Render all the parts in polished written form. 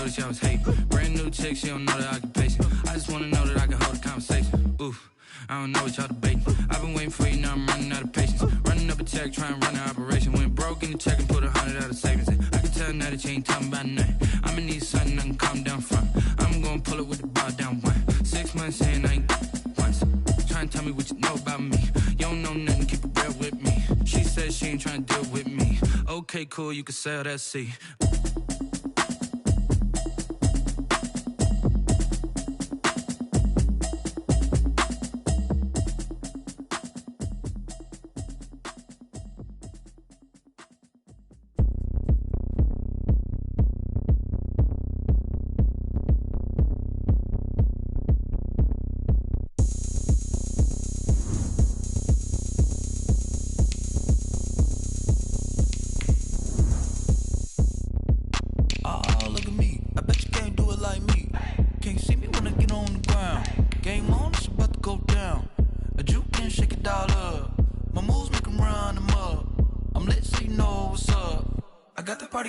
noticed y'all was hating. Brand new chick, she don't know the occupation. I just wanna know that I can hold a conversation. Oof, I don't know what y'all debating. I've been waiting for you, now I'm running out of patience. Running up a check, trying to run an operation. Went broke in the check and put 100 out of savings in. I can tell now that you ain't talking about nothing. I'ma need something I can calm down from. I'm gonna pull it with the bar down one. 6 months in, I ain't once. Trying to tell me what you know about me. You don't know nothing, keep it real with me. She said she ain't trying to deal with me. Okay, cool, you can sell that seat.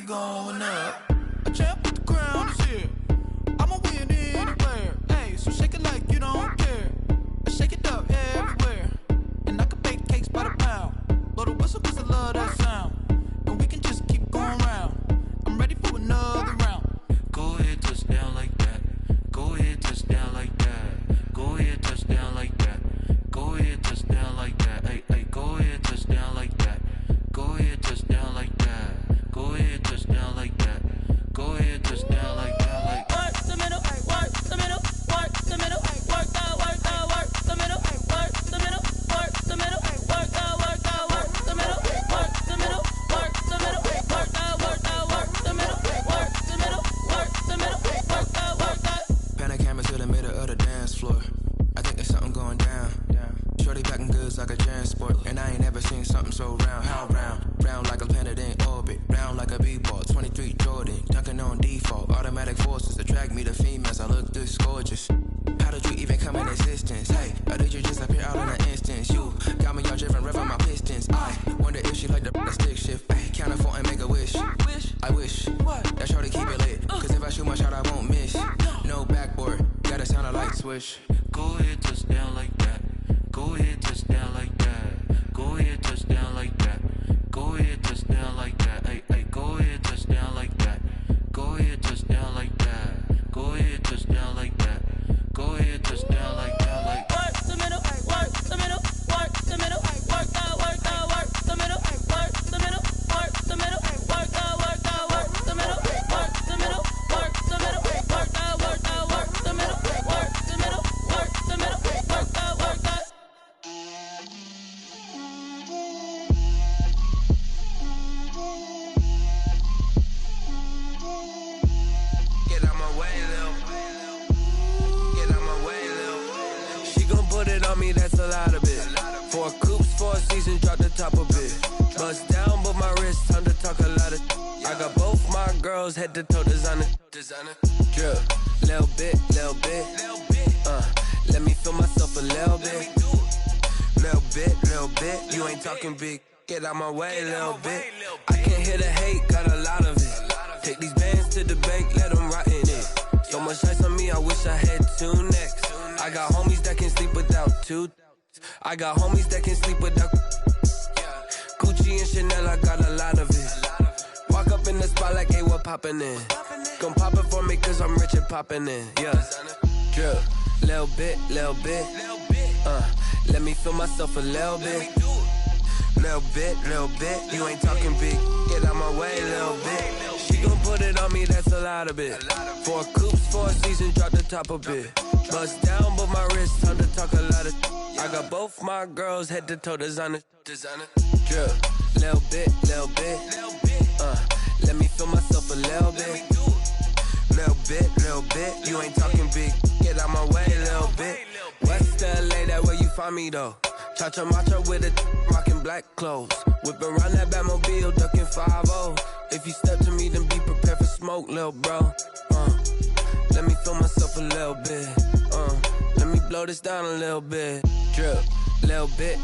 Going up, a champ with the crown is here. I'ma win anywhere. Hey, so shake it like you don't care. I shake it up everywhere. And I can bake cakes by the pound. Blow the whistle cause I love that sound. And we can just keep going round. I'm ready for another round. Go ahead, touch down like that. Go ahead, touch down like that. Go ahead, touch down like that. Go ahead, touch down like that. Hey, hey, go ahead, touch down like that. Go ahead, touch down like that. Go ahead, touch down like that. Go ahead, touch down like that. Like work the middle, work the middle, work the middle, work that, work the middle, work the middle, work the middle, work that, work the middle, work the middle, work the middle, work that, work the middle, work the middle, work the middle, work that. Pan a camera to the middle of the dance floor. I think there's something going down. Shorty backing goods like a transport, and I ain't never seen something so round. How round? Round like a planet in orbit, round like a b-ball. 23 Jordan, dunking on default. Automatic forces attract me to females. I look this gorgeous. How did you even come in existence? Hey, or did you just appear out in an instance? You got me all driven, revving my pistons. I wonder if she like the stick shift. Ay, count a 4 and make a wish. I wish that shorty keep it lit. Cause if I shoot my shot, I won't miss. No backboard, gotta sound a light switch. go ahead, touch down like that. Go ahead, touch down like that. Go ahead, touch down like that. Go ahead, touch down like that. Hey, hey, go ahead, touch down like that. Go ahead, touch down like that. Go ahead, touch down like that. Go ahead, touch down like that. Like work the middle, work the middle, work the middle, work that, work the middle, work the middle, work the middle, work that, work the middle, work the middle, work the middle, work that, work the middle, work the middle, work the middle, work that, work that. Get out my way, Lil. Get out my way, Lil. She gon' put it on me, that's a lot of it. 4 coops, 4 seasons, drop the top a bit. Bust down, but my wrist, time to talk a lot of. I got both my girls, head to toe designer. Drip, little bit, little bit. Let me feel myself a little bit. Little bit. You ain't talking big. Get out my way, little bit. I can't hear the hate, got a lot of it. Take these bands to the bank, let them rot in it. So much ice on me, I wish I had 2 necks. I got homies that can sleep without 2. I got homies that can sleep without Gucci and Chanel, I got a lot of it. Walk up in the spot like, hey, what poppin' in? Gon' pop it for me cause I'm rich and poppin' in, yeah. Drip, little bit. Let me feel myself a little bit. Little bit. You ain't talking big. Get out my way, little bit. She gon' put it on me, that's a lot of it. 4 coops, 4 seasons, drop the top a bit. Bust down, but my wrist, time to talk a lot of. I got both my girls, head to toe designer. Drip, little bit. Let me feel myself a little bit. Little bit. You ain't talking big. Get out my way, little bit. West LA, that where you find me though. Cha-cha matcha with a rockin' black clothes. Whip around that Batmobile, ducking 5-0. If you step to me, then be prepared for smoke, lil' bro. Let me feel myself a little bit. Let me blow this down a little bit. Drip, little bit.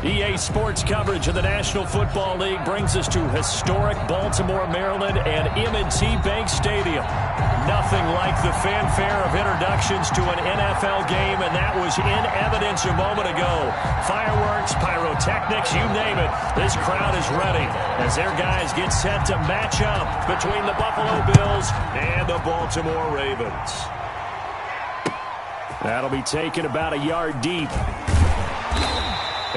EA Sports coverage of the National Football League brings us to historic Baltimore, Maryland, and M&T Bank Stadium. Nothing like the fanfare of introductions to an NFL game, and that was in evidence a moment ago. Fireworks, pyrotechnics, you name it. This crowd is ready as their guys get set to match up between the Buffalo Bills and the Baltimore Ravens. That'll be taken about a yard deep.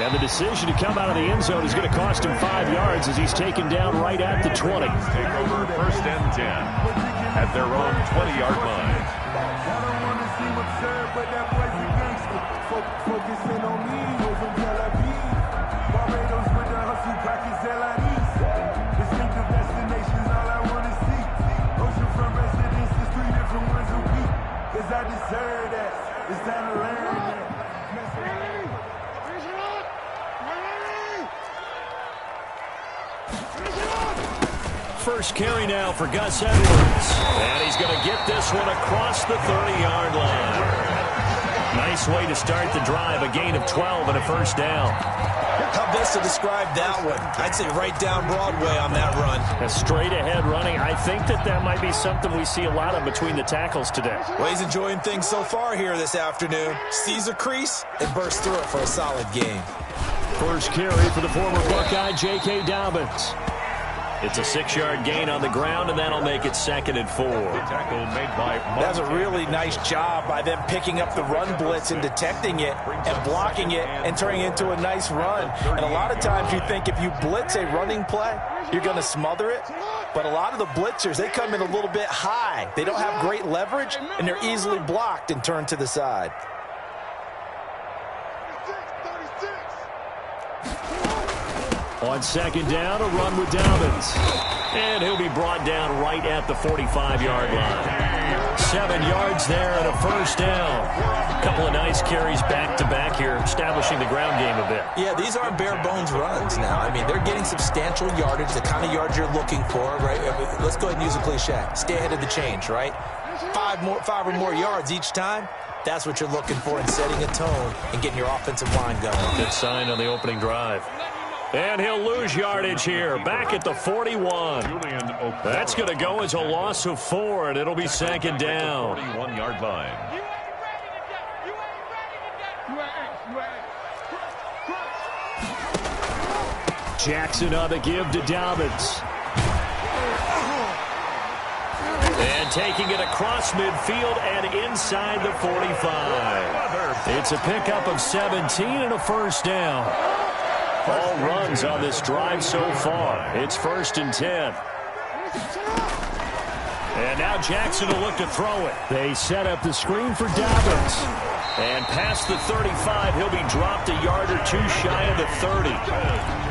And the decision to come out of the end zone is going to cost him 5 yards as he's taken down right at the 20. Take over 1st and 10 at their own 20-yard line. Focusing on me, wasn't Tel Aviv. Barbados with the hustle package, LIDs. Distinctive destinations, all I want to see. Oceanfront residences, 3 different ones a week. Cause I deserve that. It's time to learn that. First carry now for Gus Edwards. And he's going to get this one across the 30-yard line. Nice way to start the drive. A gain of 12 and a first down. How best to describe that one? I'd say right down Broadway on that run. A straight-ahead running. I think that might be something we see a lot of between the tackles today. Well, he's enjoying things so far here this afternoon. Sees a crease and bursts through it for a solid game. First carry for the former Buckeye, J.K. Dobbins. It's a 6-yard gain on the ground, and that'll make it 2nd and 4. Tackle made by That's a really nice job by them picking up the run blitz and detecting it and blocking it and turning it into a nice run. And a lot of times you think if you blitz a running play, you're going to smother it. But a lot of the blitzers, they come in a little bit high. They don't have great leverage, and they're easily blocked and turned to the side. On 2nd down, a run with Dobbins. And he'll be brought down right at the 45-yard line. 7 yards there and a first down. A couple of nice carries back-to-back here, establishing the ground game a bit. Yeah, these aren't bare-bones runs now. I mean, they're getting substantial yardage, the kind of yards you're looking for, right? Let's go ahead and use a cliche. Stay ahead of the change, right? 5 or more yards each time. That's what you're looking for in setting a tone and getting your offensive line going. Good sign on the opening drive. And he'll lose yardage here, back at the 41. That's going to go as a loss of 4, and it'll be 2nd down. 41-yard line. Jackson on the give to Dobbins. And taking it across midfield and inside the 45. It's a pickup of 17 and a first down. All runs on this drive so far. It's 1st and 10. And now Jackson will look to throw it. They set up the screen for Dobbins. And past the 35, he'll be dropped a yard or 2 shy of the 30.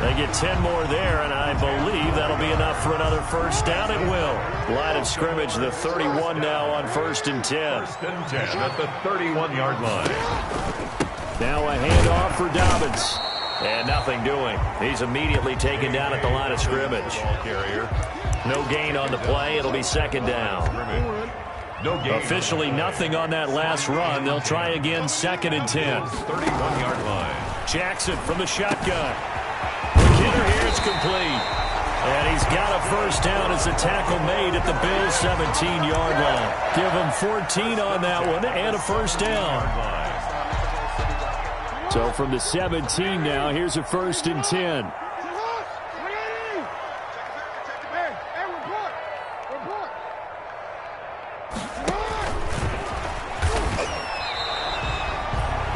They get 10 more there, and I believe that'll be enough for another first down. It will. Line of scrimmage, the 31 now on 1st and 10. 1st and 10 at the 31-yard line. Now a handoff for Dobbins. And nothing doing. He's immediately taken down at the line of scrimmage. No gain on the play. It'll be 2nd down. Officially nothing on that last run. They'll try again 2nd and 10. 31-yard line. Jackson from the shotgun. The hitter here is complete. And he's got a first down as a tackle made at the Bills' 17-yard line. Give him 14 on that one and a first down. So from the 17 now, here's a 1st and 10.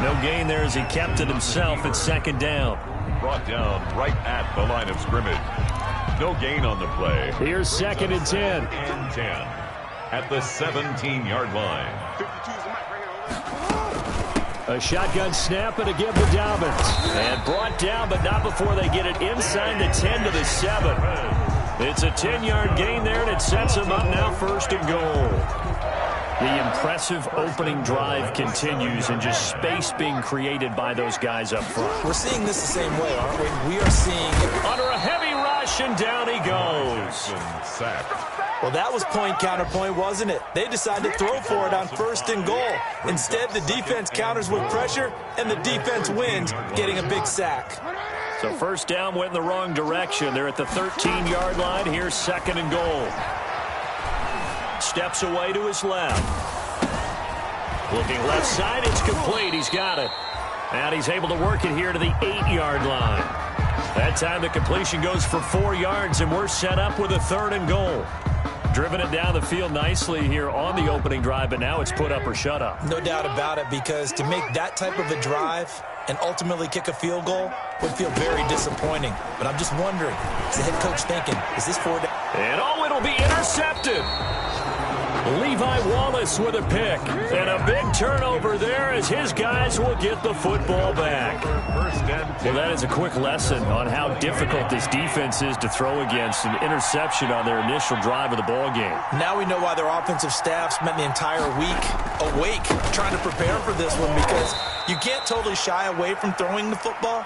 No gain there as he kept it himself at 2nd down. Brought down right at the line of scrimmage. No gain on the play. Here's 2nd and 10. And 10 at the 17-yard line. A shotgun snap and a give to Dobbins. And brought down, but not before they get it inside the 10 to the 7. It's a 10-yard gain there, and it sets them up now 1st and goal. The impressive opening drive continues, and just space being created by those guys up front. We're seeing this the same way, aren't we? We are seeing under a heavy rush, and down he goes. Sack. Well, that was point counterpoint, wasn't it? They decided to throw for it on 1st and goal. Instead, the defense counters with pressure, and the defense wins, getting a big sack. So first down went in the wrong direction. They're at the 13-yard line. Here's second and goal. Steps away to his left. Looking left side, it's complete. He's got it. And he's able to work it here to the 8-yard line. That time the completion goes for 4 yards, and we're set up with a third and goal. Driven it down the field nicely here on the opening drive, but now it's put up or shut up. No doubt about it, because to make that type of a drive and ultimately kick a field goal would feel very disappointing. But I'm just wondering, is the head coach thinking, is this 4 down? And it'll be intercepted. Levi Wallace with a pick. And a big turnover there as his guys will get the football back. Well, that is a quick lesson on how difficult this defense is to throw against. An interception on their initial drive of the ball game. Now we know why their offensive staff spent the entire week awake trying to prepare for this one, because you can't totally shy away from throwing the football,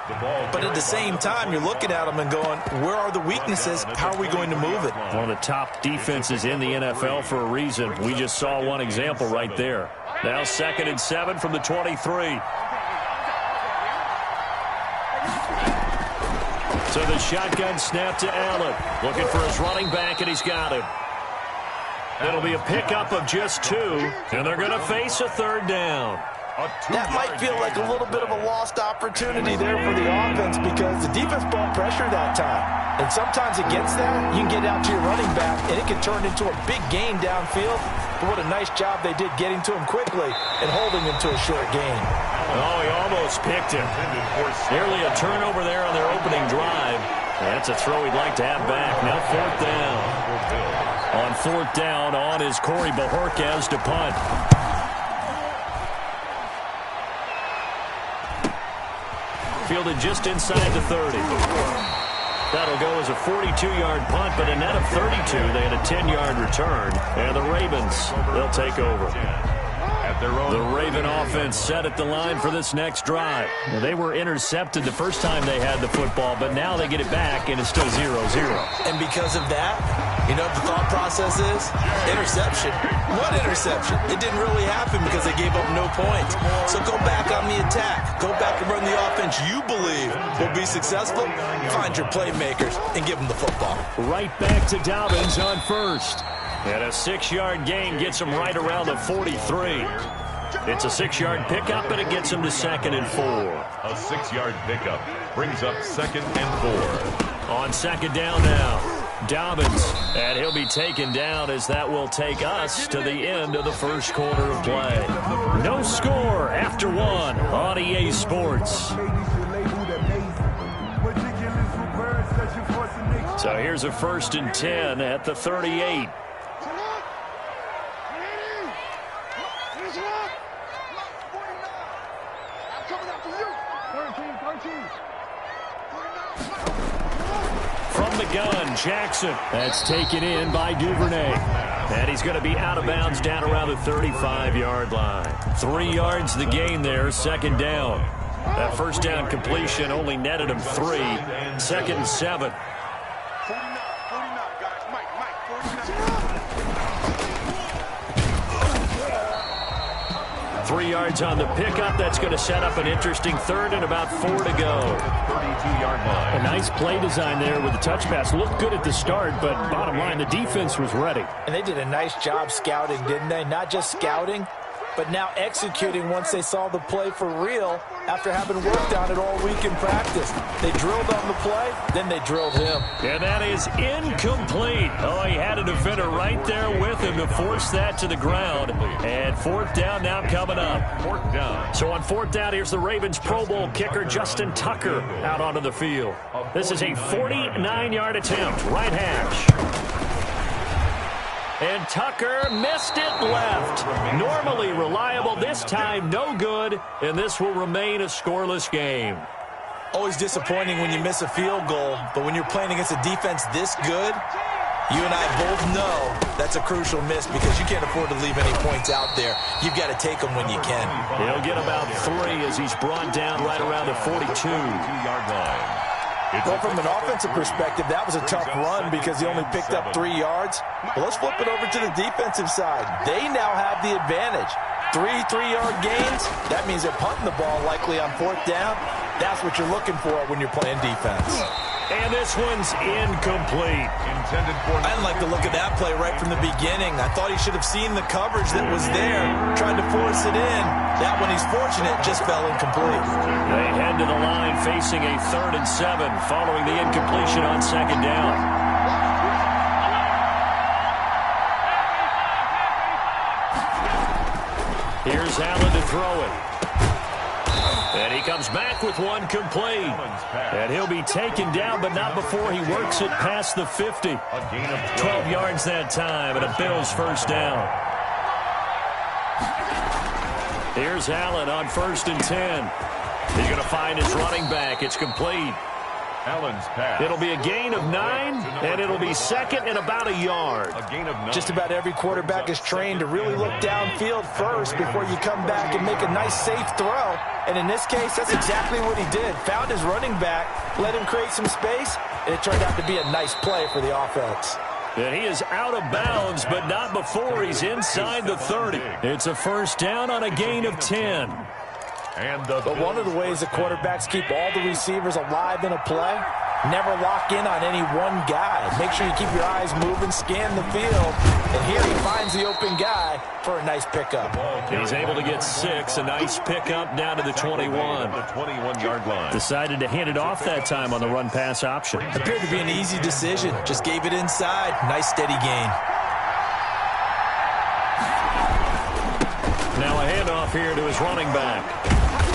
but at the same time, you're looking at them and going, where are the weaknesses? How are we going to move it? One of the top defenses in the NFL for a reason. We just saw one example right there. Now 2nd and 7 from the 23. So the shotgun snap to Allen. Looking for his running back, and he's got him. It'll be a pickup of just 2, and they're going to face a third down. That might feel like a little bit of a lost opportunity there for the offense, because the defense brought pressure that time. And sometimes against that, you can get out to your running back, and it can turn into a big gain downfield. But what a nice job they did getting to him quickly and holding him to a short gain. Oh, he almost picked him. Nearly a turnover there on their opening drive. That's a throw he'd like to have back. Now 4th down. On 4th down, on is Corey Bajorquez to punt. Fielded just inside the 30. That'll go as a 42-yard punt, but a net of 32. They had a 10-yard return. And the Ravens, they'll take over. The Raven offense set at the line for this next drive. Now, they were intercepted the first time they had the football, but now they get it back, and it's still 0-0. And because of that, you know what the thought process is? Interception. What interception? It didn't really happen because they gave up no points. So go back on the attack. Go back and run the offense you believe will be successful. Find your playmakers and give them the football. Right back to Dobbins on first. And a 6-yard gain gets him right around the 43. It's a 6-yard pickup, and it gets him to 2nd and 4. A 6-yard pickup brings up 2nd and 4. On 2nd down now. Dobbins, and he'll be taken down as that will take us to the end of the first quarter of play. No score after 1 on EA Sports. So here's a 1st and 10 at the 38. From the gun, Jackson. That's taken in by Duvernay. And he's going to be out of bounds down around the 35-yard line. 3 yards the gain there, 2nd down. That first down completion only netted him 3. 2nd and 7. 3 yards on the pickup. That's going to set up an interesting 3rd and about 4 to go. 32-yard line. A nice play design there with the touch pass. Looked good at the start, but bottom line, the defense was ready. And they did a nice job scouting, didn't they? Not just scouting, but now executing once they saw the play for real after having worked on it all week in practice. They drilled on the play, then they drilled him. And that is incomplete. Oh, he had a defender right there with him to force that to the ground. And 4th down now coming up. 4th down. So on 4th down, here's the Ravens Pro Bowl kicker Justin Tucker out onto the field. This is a 49-yard attempt, right hash. And Tucker missed it left. Normally reliable, this time no good, and this will remain a scoreless game. Always disappointing when you miss a field goal, but when you're playing against a defense this good, you and I both know that's a crucial miss because you can't afford to leave any points out there. You've got to take them when you can. He'll get about 3 as he's brought down right around the 42-yard line. Well, from an offensive perspective, that was a tough run because he only picked up 3 yards. Well, let's flip it over to the defensive side. They now have the advantage. 3 3-yard gains. That means they're punting the ball likely on 4th down. That's what you're looking for when you're playing defense. And this one's incomplete. Intended for... I didn't like the look of that play right from the beginning. I thought he should have seen the coverage that was there, tried to force it in. That one, he's fortunate, just fell incomplete. They head to the line facing a 3rd and 7 following the incompletion on 2nd down. Here's Allen to throw it. And he comes back with one complete. And he'll be taken down, but not before he works it past the 50. 12 yards that time, and a Bills first down. Here's Allen on 1st and 10. He's going to find his running back. It's complete. Allen's pass. It'll be a gain of 9, and it'll be 2nd and about a yard. A gain of 9. Just about every quarterback is trained to really look downfield first before you come back and make a nice, safe throw. And in this case, that's exactly what he did. Found his running back, let him create some space, and it turned out to be a nice play for the offense. And he is out of bounds, but not before he's inside the 30. It's a first down on a gain of 10. But one of the ways the quarterbacks keep all the receivers alive in a play, never lock in on any one guy. Make sure you keep your eyes moving, scan the field, and here he finds the open guy for a nice pickup. He's able to get 6, a nice pickup down to the 21. The 21-yard line. Decided to hand it off that time on the run-pass option. Appeared to be an easy decision. Just gave it inside. Nice steady gain. Now a handoff here to his running back.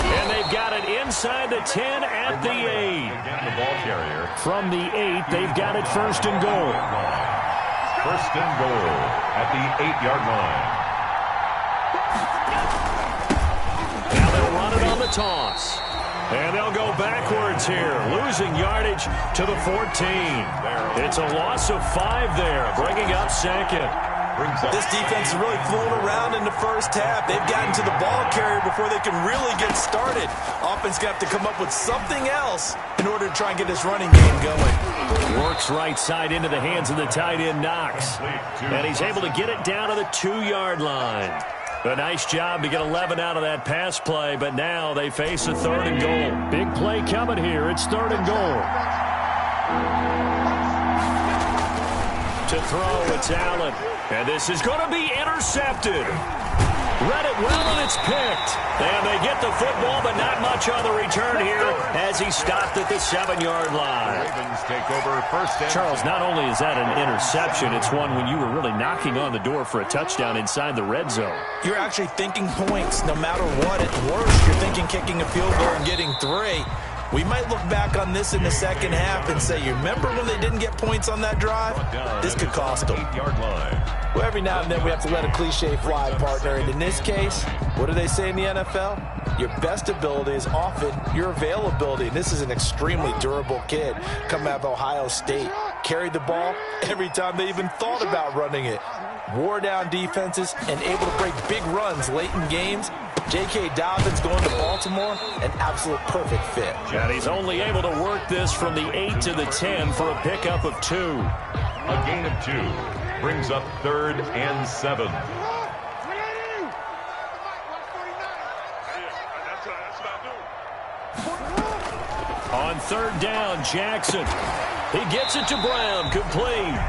And they've got it inside the 10 at the 8. The ball carrier. From the 8, they've got it 1st and goal. 1st and goal at the 8-yard line. Now they'll run it on the toss. And they'll go backwards here, losing yardage to the 14. It's a loss of 5 there, bringing up 2nd. This defense is really fooling around in the first half. They've gotten to the ball carrier before they can really get started. Offense got to come up with something else in order to try and get this running game going. Works right side into the hands of the tight end, Knox. And he's able to get it down to the 2-yard line. A nice job to get 11 out of that pass play, but now they face a 3rd and goal. Big play coming here. It's 3rd and goal. To throw, it's Allen. And this is going to be intercepted. Read it well, and it's picked. And they get the football, but not much on the return here as he stopped at the 7-yard line. Ravens take over 1st and... Charles, not only is that an interception, it's one when you were really knocking on the door for a touchdown inside the red zone. You're actually thinking points no matter what. At worst, you're thinking kicking a field goal and getting 3. We might look back on this in the second half and say, you remember when they didn't get points on that drive? This could cost them. 8-yard line. Well, every now and then we have to let a cliche fly, partner. And in this case, what do they say in the NFL? Your best ability is often your availability. And this is an extremely durable kid coming out of Ohio State. Carried the ball every time they even thought about running it. Wore down defenses and able to break big runs late in games. J.K. Dobbins going to Baltimore, an absolute perfect fit. And he's only able to work this from the 8 to the 10 for a pickup of 2. A gain of 2 brings up 3rd and 7. On 3rd down, Jackson. He gets it to Brown, complete.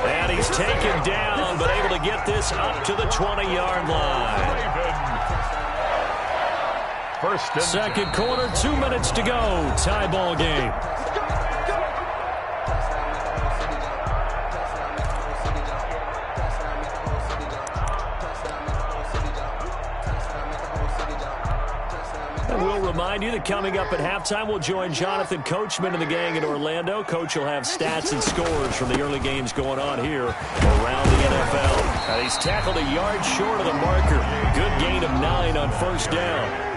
And he's taken down, but able to get this up to the 20-yard line. Second quarter, 2 minutes to go. Tie ball game. And we'll remind you that coming up at halftime, we'll join Jonathan Coachman and the gang in Orlando. Coach will have stats and scores from the early games going on here around the NFL. He's tackled a yard short of the marker. Good gain of 9 on 1st down.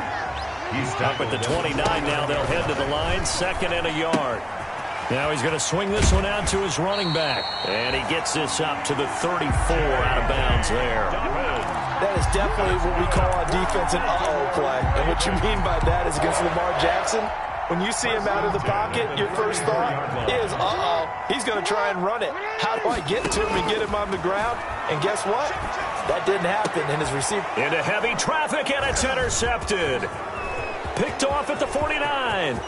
He's up at the 29 now. They'll head to the line, 2nd and a yard. Now he's going to swing this one out to his running back. And he gets this up to the 34 out of bounds there. That is definitely what we call on defense an uh-oh play. And what you mean by that is against Lamar Jackson, when you see him out of the pocket, your first thought is, uh-oh, he's going to try and run it. How do I get to him and get him on the ground? And guess what? That didn't happen in his receiver. Into heavy traffic, and it's intercepted. picked off at the 49.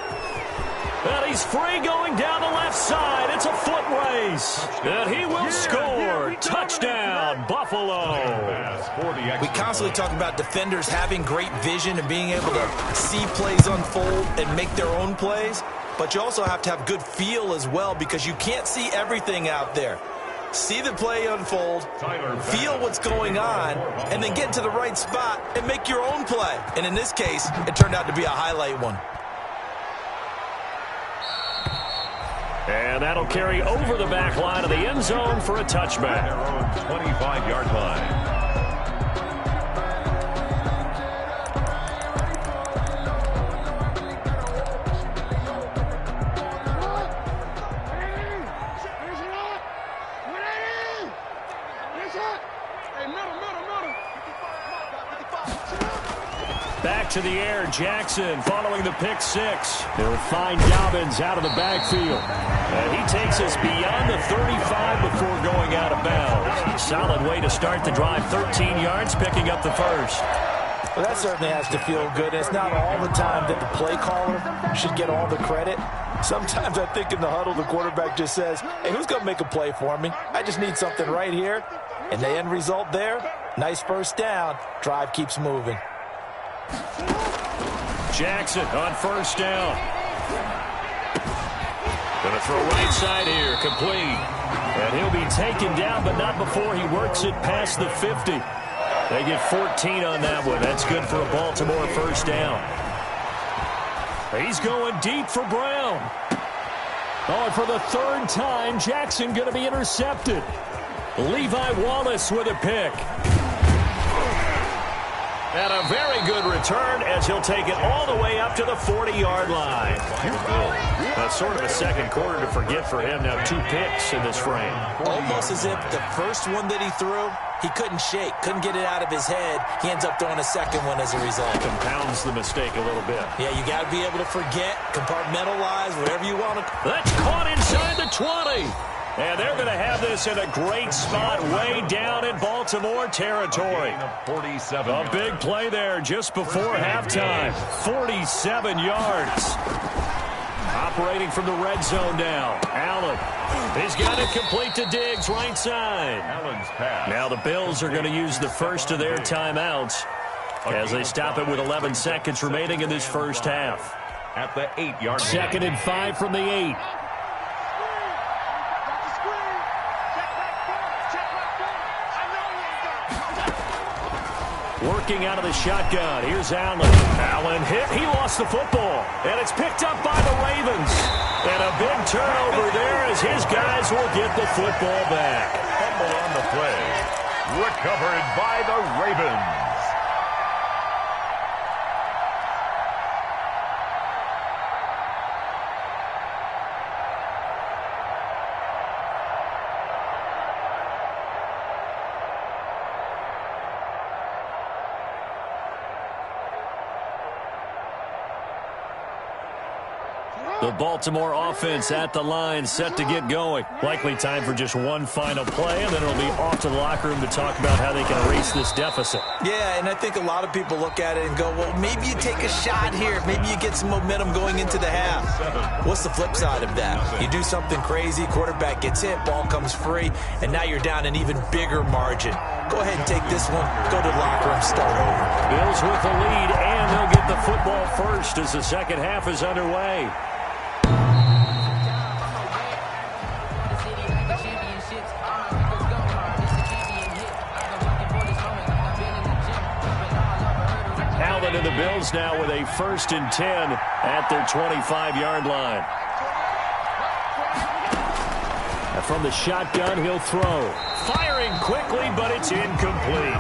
And he's free going down the left side. It's a foot race. And he will score. Touchdown, Buffalo. We constantly talk about defenders having great vision and being able to see plays unfold and make their own plays. But you also have to have good feel as well, because you can't see everything out there. See the play unfold, feel what's going on, and then get into the right spot and make your own play. And in this case, it turned out to be a highlight one. And that'll carry over the back line of the end zone for a touchback. 25-yard line. Back to the air, Jackson following the pick six. They'll find Dobbins out of the backfield. And he takes us beyond the 35 before going out of bounds. Solid way to start the drive, 13 yards, picking up the first. Well, that certainly has to feel good. It's not all the time that the play caller should get all the credit. Sometimes I think in the huddle, the quarterback just says, hey, who's going to make a play for me? I just need something right here. And the end result there, nice first down. Drive keeps moving. Jackson on first down. Gonna throw right side here, complete. And he'll be taken down, but not before he works it past the 50. They get 14 on that one. That's good for a Baltimore first down. He's going deep for Brown. Oh, and for the third time, Jackson going to be intercepted. Levi Wallace with a pick. And a very good return as he'll take it all the way up to the 40-yard line. That's sort of a second quarter to forget for him. Now 2 picks in this frame. Almost as if the first one that he threw, he couldn't shake, couldn't get it out of his head. He ends up throwing a second one as a result. Compounds the mistake a little bit. Yeah, you got to be able to forget, compartmentalize, whatever you want to. That's caught inside the 20. And they're going to have this in a great spot way down in Baltimore territory. 47. A big play there just before halftime. 47 yards. Operating from the red zone now. Allen. He's got it complete to Diggs, right side. Allen's pass. Now the Bills are going to use the first of their timeouts as they stop it with 11 seconds remaining in this first half. At the 8-yard line. 2nd and 5 from the 8. Working out of the shotgun. Here's Allen. Allen hit. He lost the football. And it's picked up by the Ravens. And a big turnover there as his guys will get the football back. Fumble on the play. Recovered by the Ravens. The Baltimore offense at the line, set to get going. Likely time for just one final play, and then it'll be off to the locker room to talk about how they can erase this deficit. Yeah, and I think a lot of people look at it and go, well, maybe you take a shot here. Maybe you get some momentum going into the half. What's the flip side of that? You do something crazy, quarterback gets hit, ball comes free, and now you're down an even bigger margin. Go ahead and take this one, go to the locker room, start over. Bills with the lead, and they'll get the football first as the second half is underway. To the Bills now with a 1st and 10 at their 25-yard line. And from the shotgun, he'll throw. Firing quickly, but it's incomplete.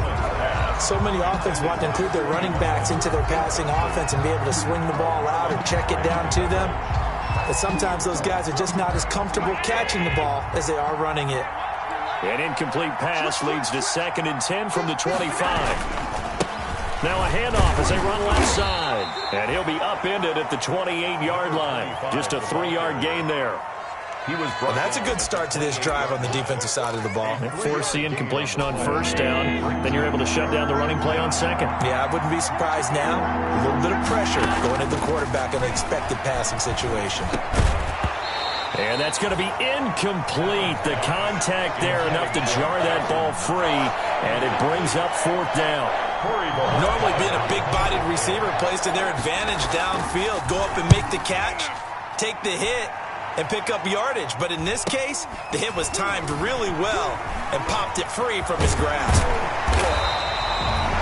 So many offenses want to include their running backs into their passing offense and be able to swing the ball out or check it down to them. But sometimes those guys are just not as comfortable catching the ball as they are running it. An incomplete pass leads to 2nd and 10 from the 25. Now a handoff as they run left side. And he'll be upended at the 28-yard line. Just a 3-yard gain there. And that's a good start to this drive on the defensive side of the ball. Force the incompletion on first down. Then you're able to shut down the running play on second. Yeah, I wouldn't be surprised now. A little bit of pressure going at the quarterback in an expected passing situation. And that's going to be incomplete. The contact there enough to jar that ball free, and it brings up fourth down. Normally being a big-bodied receiver plays to their advantage downfield. Go up and make the catch, take the hit, and pick up yardage. But in this case, the hit was timed really well and popped it free from his grasp.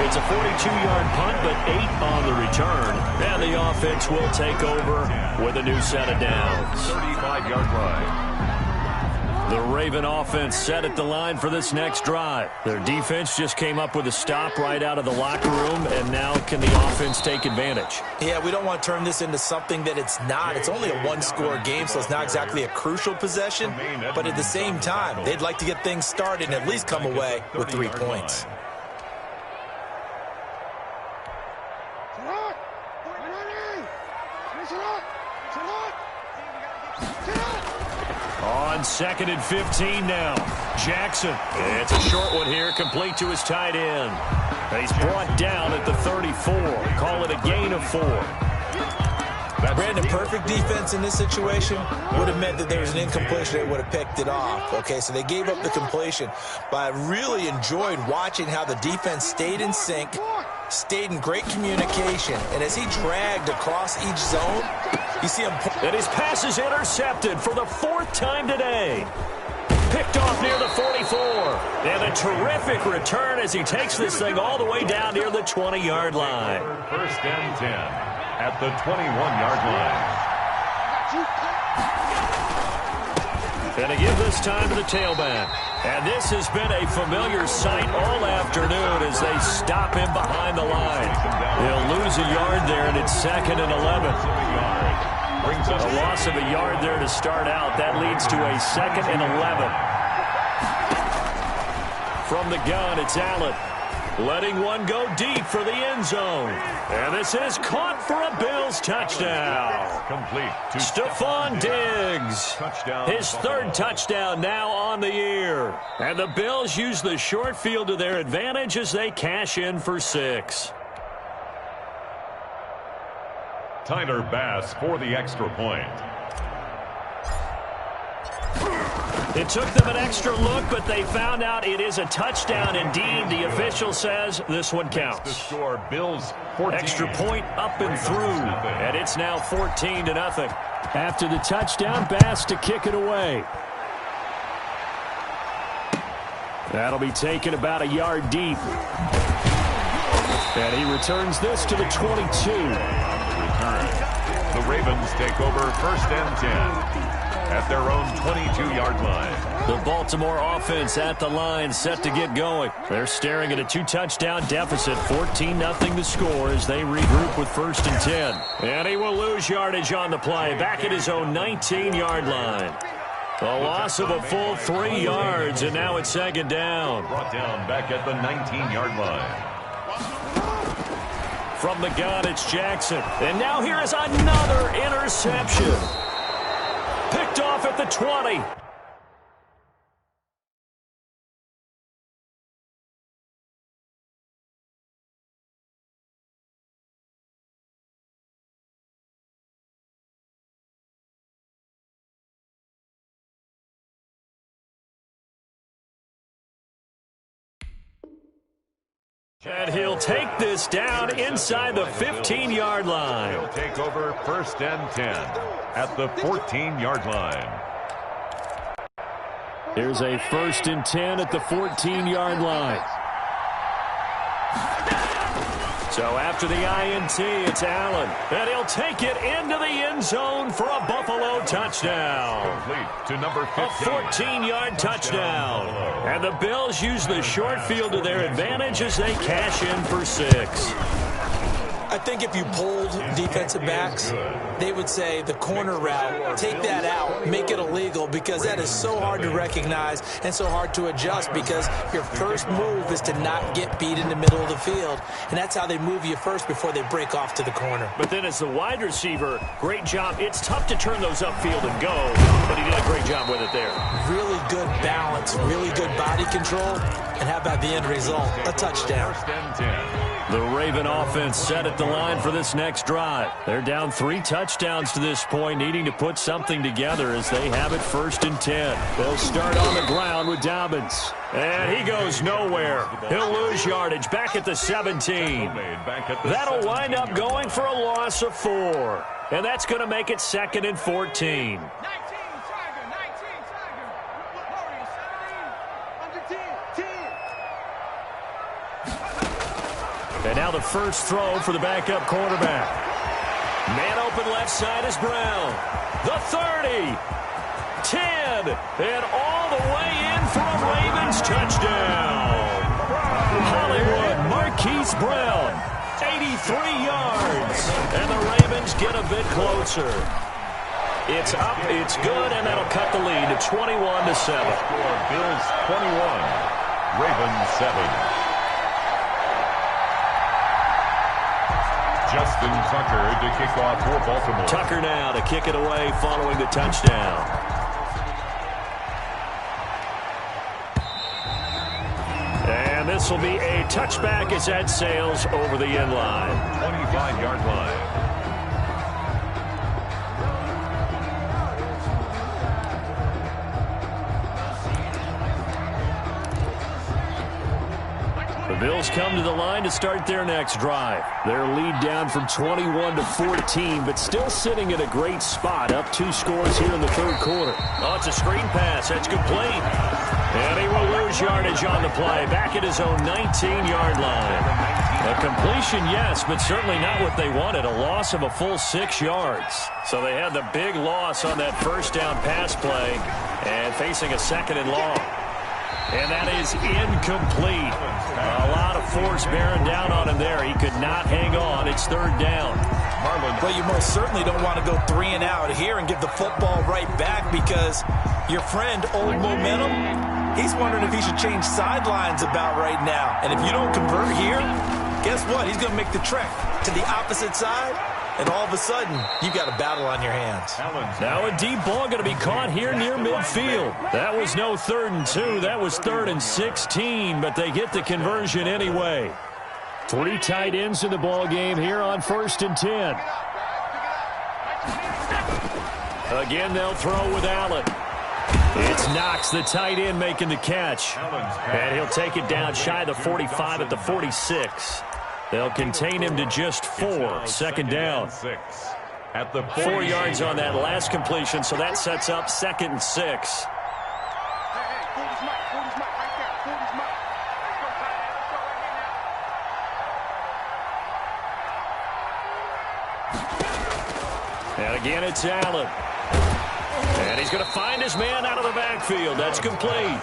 It's a 42-yard punt, but 8 on the return. And the offense will take over with a new set of downs. 35-yard line. The Raven offense set at the line for this next drive. Their defense just came up with a stop right out of the locker room, and now can the offense take advantage? Yeah, we don't want to turn this into something that it's not. It's only a one-score game, so it's not exactly a crucial possession. But at the same time, they'd like to get things started and at least come away with 3 points. On 2nd and 15 now. Jackson. It's a short one here, complete to his tight end. He's brought down at the 34. Call it a gain of 4. Brandon, perfect defense in this situation would have meant that there was an incompletion. They would have picked it off. Okay, so they gave up the completion. But I really enjoyed watching how the defense stayed in sync, stayed in great communication. And as he dragged across each zone, you see him. And his pass is intercepted for the 4th time today. Picked off near the 44. And a terrific return as he takes this thing all the way down near the 20-yard line. 1st and 10 at the 21-yard line. And to give this time to the tailback. And this has been a familiar sight all afternoon as they stop him behind the line. He'll lose a yard there, and it's 2nd and 11. A loss of a yard there to start out. That leads to a 2nd and 11. From the gun, it's Allen. Letting one go deep for the end zone. And this is caught for a Bills touchdown. Complete to Stephon Diggs. Touchdown, his 3rd touchdown now on the year. And the Bills use the short field to their advantage as they cash in for 6. Tyler Bass for the extra point. It took them an extra look, but they found out it is a touchdown indeed. The official says this one counts. The score, Bills 14. Extra point up and through, and it's now 14-0. After the touchdown, Bass to kick it away. That'll be taken about a yard deep. And he returns this to the 22. Return. The Ravens take over 1st and 10. At their own 22-yard line. The Baltimore offense at the line, set to get going. They're staring at a 2-touchdown deficit, 14-0 the score as they regroup with 1st and 10. And he will lose yardage on the play, back at his own 19-yard line. A loss of a full 3 yards, and now it's 2nd down. Brought down back at the 19-yard line. From the gun, it's Jackson. And now here is another interception. Picked off at the 20. And he'll take this down inside the 15-yard line. He'll take over 1st and 10 at the 14-yard line. Here's a 1st and 10 at the 14-yard line. So after the INT, it's Allen. And he'll take it into the end zone for a Buffalo touchdown. Complete to number 15. A 14-yard touchdown. And the Bills use the short field to their advantage as they cash in for 6. I think if you polled defensive backs, they would say the corner route, take that out, make it illegal, because that is so hard to recognize and so hard to adjust, because your first move is to not get beat in the middle of the field, and that's how they move you first before they break off to the corner. But then as the wide receiver, great job. It's tough to turn those upfield and go, but he did a great job with it there. Really good balance, really good body control, and how about the end result? A touchdown. First and 10. The Raven offense set at the line for this next drive. They're down 3 touchdowns to this point, needing to put something together as they have it 1st and 10. They'll start on the ground with Dobbins. And he goes nowhere. He'll lose yardage back at the 17. That'll wind up going for a loss of 4. And that's going to make it 2nd and 14. And now the first throw for the backup quarterback. Man open left side is Brown. The 30. 10. And all the way in for a Ravens touchdown. Hollywood Marquise Brown. 83 yards. And the Ravens get a bit closer. It's up, it's good, and that'll cut the lead to 21-7. Bills 21, Ravens 7. Justin Tucker to kick off for Baltimore. Tucker now to kick it away following the touchdown. And this will be a touchback as that sails over the end line. 25-yard line. The Bills come to the line to start their next drive. Their lead down from 21 to 14, but still sitting at a great spot, up 2 scores here in the 3rd quarter. Oh, it's a screen pass. That's complete. And he will lose yardage on the play, back at his own 19-yard line. A completion, yes, but certainly not what they wanted, a loss of a full 6 yards. So they had the big loss on that first down pass play and facing a 2nd and long. And that is incomplete. A lot of force bearing down on him there. He could not hang on. It's 3rd down. Well, you most certainly don't want to go 3 and out here and give the football right back, because your friend, Old Momentum, he's wondering if he should change sidelines about right now. And if you don't convert here, guess what? He's going to make the trek to the opposite side. And all of a sudden, you've got a battle on your hands. Now a deep ball going to be caught here near midfield. That was no 3rd and 2. That was 3rd and 16, but they get the conversion anyway. 3 tight ends in the ball game here on 1st and 10. Again, they'll throw with Allen. It's Knox, the tight end, making the catch. And he'll take it down shy of the 45 at the 46. They'll contain him to just 4. 2nd down. 4 yards on that last completion, so that sets up 2nd and 6. And again, it's Allen. And he's going to find his man out of the backfield. That's complete.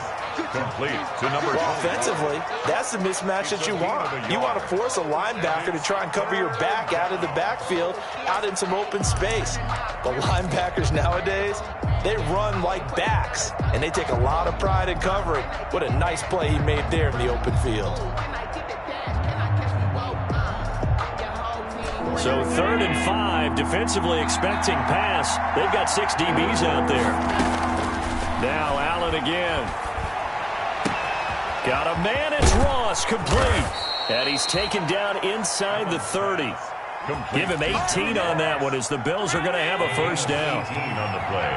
Complete to number 2. Offensively, that's the mismatch that you want. You want to force a linebacker to try and cover your back out of the backfield, out in some open space. The linebackers nowadays, they run like backs, and they take a lot of pride in covering. What a nice play he made there in the open field. So 3rd and 5, defensively expecting pass. They've got 6 DBs out there. Now Allen again. Got a man, it's Ross, complete. And he's taken down inside the 30. Give him 18 on that one as the Bills are going to have a 1st down. 18 on the play.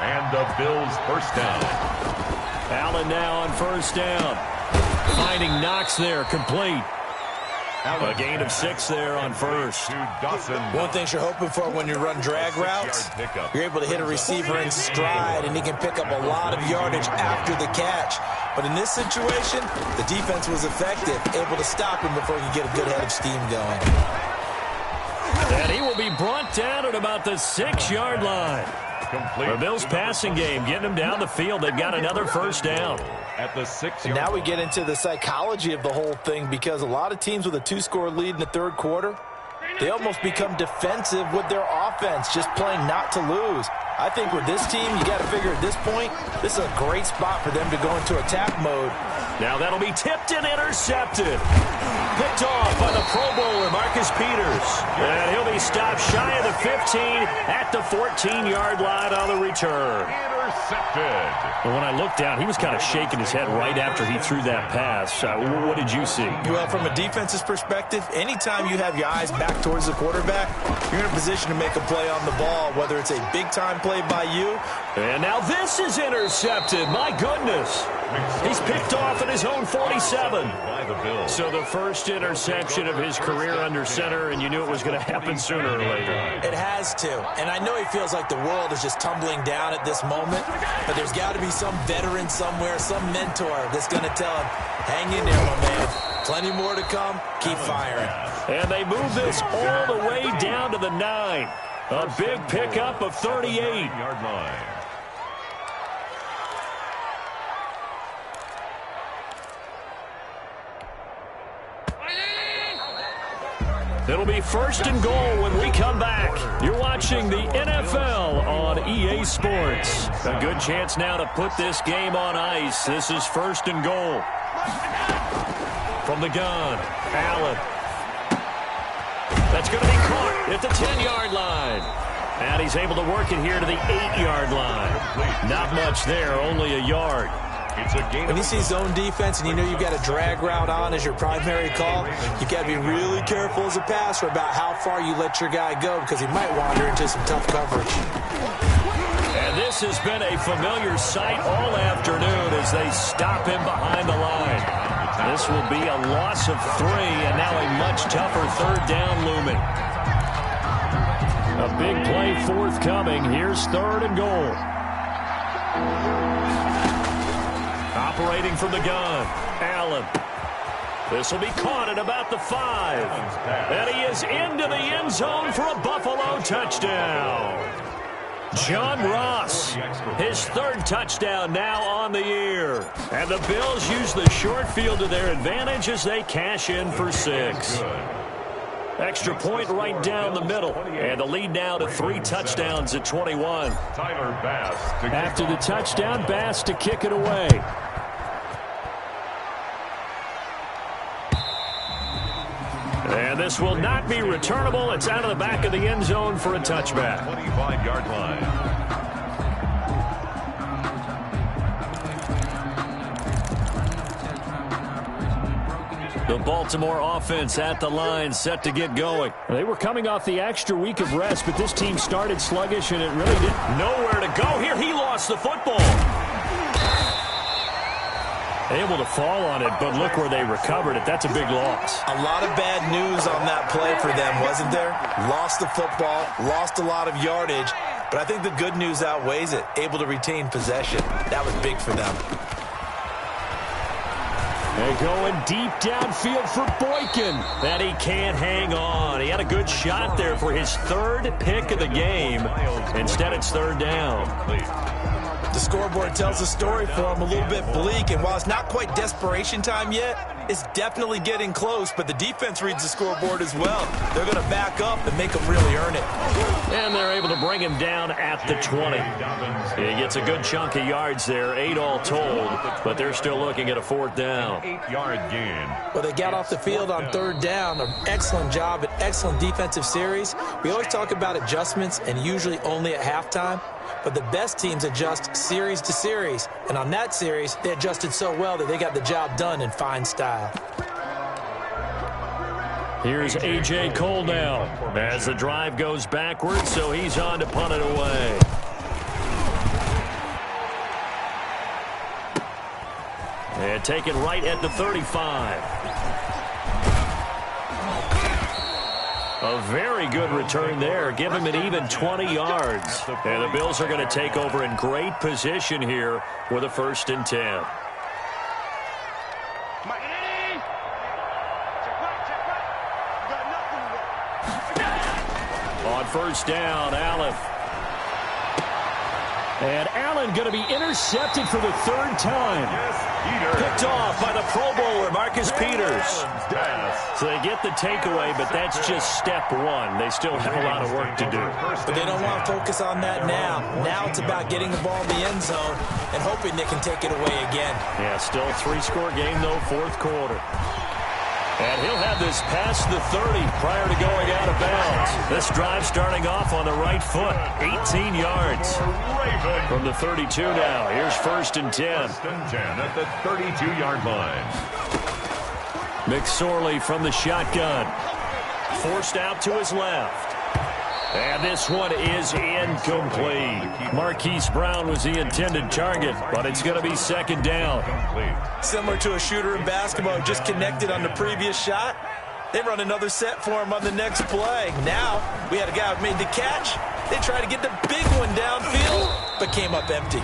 And the Bills 1st down. Allen now on 1st down. Finding Knox there, complete. A gain of 6 there on 1st. One thing you're hoping for when you run drag routes, you're able to hit a receiver in stride, and he can pick up a lot of yardage after the catch. But in this situation, the defense was effective, able to stop him before he could get a good head of steam going. And he will be brought down at about the 6-yard line. The Bills passing game, getting them down the field. They've got another 1st down. At the 6-yard and now we get into the psychology of the whole thing, because a lot of teams with a 2-score lead in the 3rd quarter, they almost become defensive with their offense, just playing not to lose. I think with this team, you got to figure at this point, this is a great spot for them to go into attack mode. Now that'll be tipped and intercepted. Picked off by the Pro Bowler, Marcus Peters. And he'll be stopped shy of the 15 at the 14-yard line on the return. Intercepted. And when I looked down, he was kind of shaking his head right after he threw that pass. What did you see? Well, from a defense's perspective, anytime you have your eyes back towards the quarterback, you're in a position to make a play on the ball, whether it's a big-time play by you. And now this is intercepted. My goodness. He's picked off at his own 47. So the first interception of his career under center, and you knew it was going to happen sooner or later. It has to. And I know he feels like the world is just tumbling down at this moment, but there's got to be some veteran somewhere, some mentor that's going to tell him, hang in there, my man. Plenty more to come. Keep firing. And they move this all the way down to the 9. A big pickup of 38-yard line. It'll be first and goal when we come back. You're watching the NFL on EA Sports. A good chance now to put this game on ice. This is first and goal. From the gun, Allen. That's going to be caught at the 10-yard line. And he's able to work it here to the 8-yard line. Not much there, only a yard. When you see zone defense and you know you've got a drag route on as your primary call, you've got to be really careful as a passer about how far you let your guy go because he might wander into some tough coverage. And this has been a familiar sight all afternoon as they stop him behind the line. This will be a loss of 3 and now a much tougher third down looming. A big play forthcoming. Here's third and goal. Operating from the gun, Allen. This will be caught at about the 5. And he is into the end zone for a Buffalo touchdown. John Ross, his third touchdown now on the year. And the Bills use the short field to their advantage as they cash in for 6. Extra point right down the middle. And the lead now to 3 touchdowns at 21. After the touchdown, Bass to kick it away. And this will not be returnable. It's out of the back of the end zone for a touchback. 25-yard line. The Baltimore offense at the line, set to get going. They were coming off the extra week of rest, but this team started sluggish, and it really didn't. Nowhere to go here. He lost the football. Able to fall on it, but look where they recovered it. That's a big loss. A lot of bad news on that play for them, wasn't there? Lost the football, lost a lot of yardage, but I think the good news outweighs it. Able to retain possession. That was big for them. They're going deep downfield for Boykin. That he can't hang on. He had a good shot there for his third pick of the game. Instead, it's third down. The scoreboard tells the story for him, a little bit bleak, and while it's not quite desperation time yet, it's definitely getting close, but the defense reads the scoreboard as well. They're going to back up and make him really earn it. And they're able to bring him down at the 20. He gets a good chunk of yards there, 8 all told, but they're still looking at a 4th down. 8-yard gain. Well, they got off the field on third down. An excellent job, an excellent defensive series. We always talk about adjustments, and usually only at halftime. But the best teams adjust series to series. And on that series, they adjusted so well that they got the job done in fine style. Here's A.J. Cole now as the drive goes backwards, so he's on to punt it away. And taken right at the 35. A very good return there. Give him an even 20 yards. And the Bills are going to take over in great position here with a 1st and 10. On 1st down, Allen. And Allen going to be intercepted for the 3rd time. Picked off by the Pro Bowler, Marcus Peters. So they get the takeaway, but that's just step one. They still have a lot of work to do. But they don't want to focus on that now. Now it's about getting the ball in the end zone and hoping they can take it away again. Yeah, still a 3-score game, though, fourth quarter. And he'll have this past the 30 prior to going out of bounds. This drive starting off on the right foot, 18 yards. From the 32 now, here's 1st and 10. 1st and 10 at the 32-yard line. McSorley from the shotgun. Forced out to his left. And this one is incomplete. Marquise Brown was the intended target, but it's going to be 2nd down. Similar to a shooter in basketball who just connected on the previous shot. They run another set for him on the next play. Now, we had a guy who made the catch. They tried to get the big one downfield, but came up empty.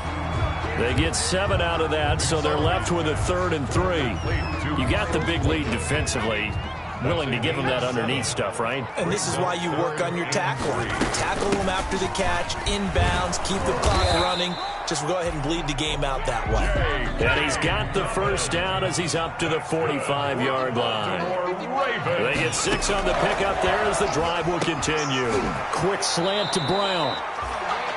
They get 7 out of that, so they're left with a 3rd and 3. You got the big lead defensively. Willing to give them that underneath stuff, right? And this is why you work on your tackling. Tackle them after the catch, inbounds, keep the clock running. Just go ahead and bleed the game out that way. And he's got the 1st down as he's up to the 45-yard line. They get 6 on the pickup there as the drive will continue. Quick slant to Brown.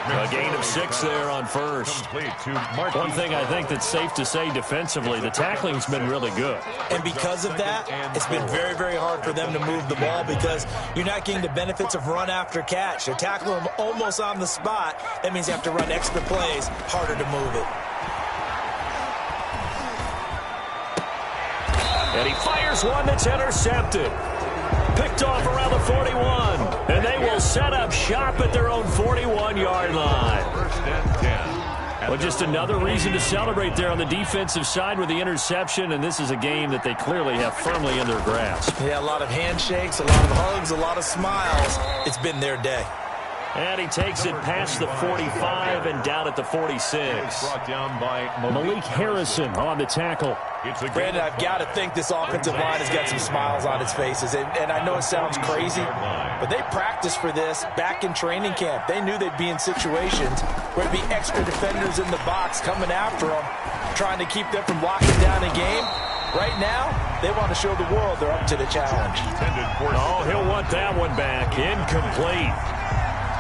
A gain of 6 there on 1st. One thing I think that's safe to say defensively, the tackling's been really good. And because of that, it's been very, very hard for them to move the ball because you're not getting the benefits of run after catch. They're tackling them almost on the spot. That means you have to run extra plays, harder to move it. And he fires one that's intercepted. Picked off around the 41. And they will set up shop at their own 41-yard line. 1st and 10. Well, just another reason to celebrate there on the defensive side with the interception, and this is a game that they clearly have firmly in their grasp. Yeah, a lot of handshakes, a lot of hugs, a lot of smiles. It's been their day. And he takes it past the 45 and down at the 46. Brought down by Malik Harrison on the tackle. Brandon, I've got to think this offensive line has got some smiles on its faces. And I know it sounds crazy, but they practiced for this back in training camp. They knew they'd be in situations where there'd be extra defenders in the box coming after them, trying to keep them from locking down a game. Right now, they want to show the world they're up to the challenge. Oh, he'll want that one back. Incomplete.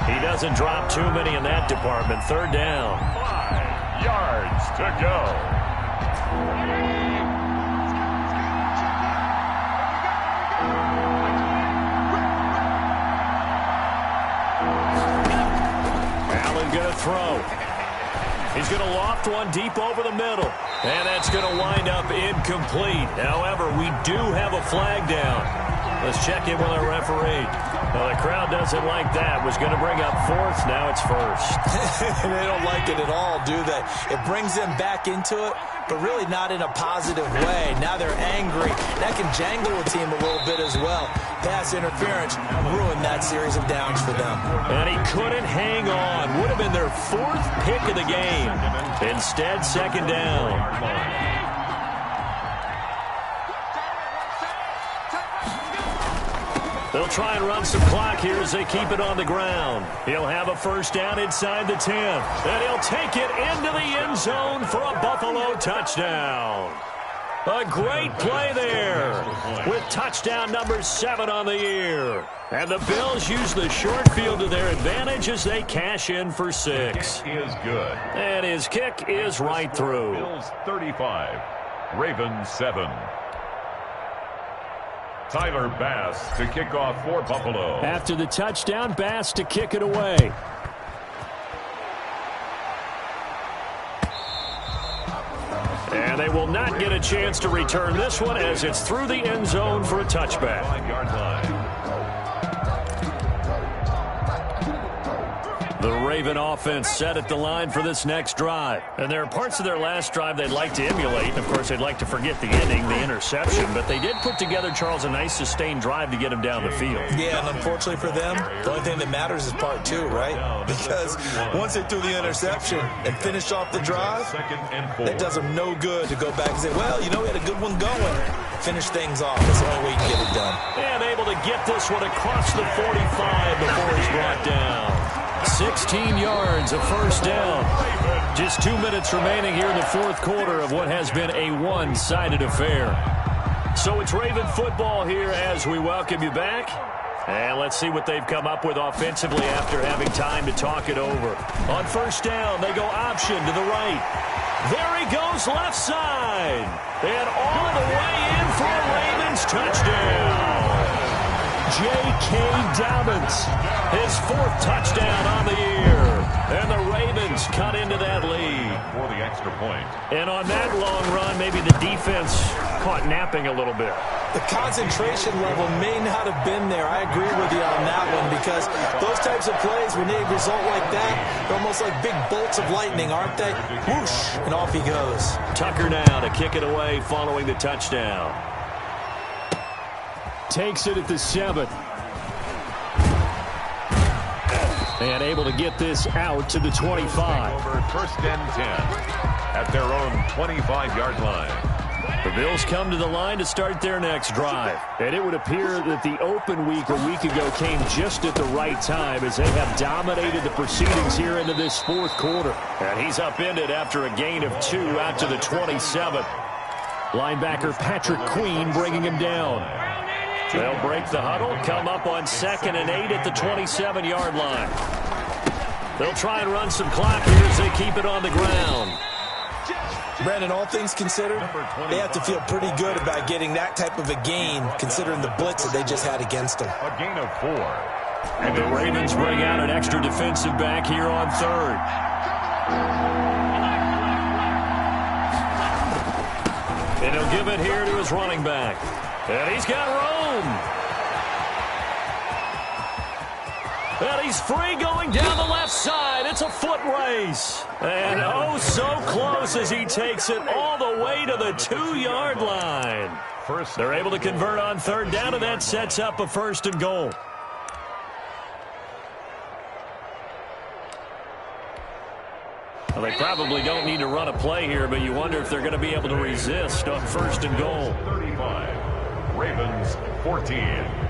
He doesn't drop too many in that department. 3rd down. 5 yards to go. Allen going to throw. He's going to loft one deep over the middle. And that's going to wind up incomplete. However, we do have a flag down. Let's check in with our referee. Well, the crowd doesn't like that. Was going to bring up 4th. Now it's 1st. They don't like it at all, do they? It brings them back into it, but really not in a positive way. Now they're angry. That can jangle a team a little bit as well. Pass interference ruined that series of downs for them. And he couldn't hang on. Would have been their 4th pick of the game. Instead, 2nd down. They'll try and run some clock here as they keep it on the ground. He'll have a 1st down inside the 10. And he'll take it into the end zone for a Buffalo touchdown. A great play there with touchdown number 7 on the year. And the Bills use the short field to their advantage as they cash in for 6. Kick is good. And his kick is right through. Bills 35, Ravens 7. Tyler Bass to kick off for Buffalo. After the touchdown, Bass to kick it away. And they will not get a chance to return this one as it's through the end zone for a touchback. 5-yard line. The Raven offense set at the line for this next drive. And there are parts of their last drive they'd like to emulate. Of course, they'd like to forget the ending, the interception. But they did put together, Charles, a nice sustained drive to get him down the field. Yeah, and unfortunately for them, the only thing that matters is part 2, right? Because once they threw the interception and finished off the drive, it does them no good to go back and say, well, you know, we had a good one going. Finish things off. That's the only way you can get it done. And able to get this one across the 45 before he's brought down. 16 yards, a first down. Just 2 minutes remaining here in the fourth quarter of what has been a one-sided affair. So it's Raven football here as we welcome you back. And let's see what they've come up with offensively after having time to talk it over. On first down, they go option to the right. There he goes, left side. And all the way in for a Ravens touchdown. J.K. Dobbins, his 4th touchdown on the year. And the Ravens cut into that lead. For the extra point. And on that long run, maybe the defense caught napping a little bit. The concentration level may not have been there. I agree with you on that one because those types of plays, when they result like that, they're almost like big bolts of lightning, aren't they? Whoosh, and off he goes. Tucker now to kick it away following the touchdown. Takes it at the 7. And able to get this out to the 25. Over first and 10 at their own 25-yard line. The Bills come to the line to start their next drive. And it would appear that the open week a week ago came just at the right time as they have dominated the proceedings here into this fourth quarter. And he's upended after a gain of 2 out to the 27. Linebacker Patrick Queen bringing him down. They'll break the huddle, come up on 2nd and 8 at the 27-yard line. They'll try and run some clock here as they keep it on the ground. Brandon, all things considered, they have to feel pretty good about getting that type of a gain, considering the blitz that they just had against them. A gain of 4. And the Ravens bring out an extra defensive back here on 3rd. And he'll give it here to his running back. And he's got room. And he's free going down the left side. It's a foot race. And oh, so close as he takes it all the way to the 2-yard line. They're able to convert on 3rd down, and that sets up a 1st and goal. Well, they probably don't need to run a play here, but you wonder if they're going to be able to resist on 1st and goal. 35. Ravens 14.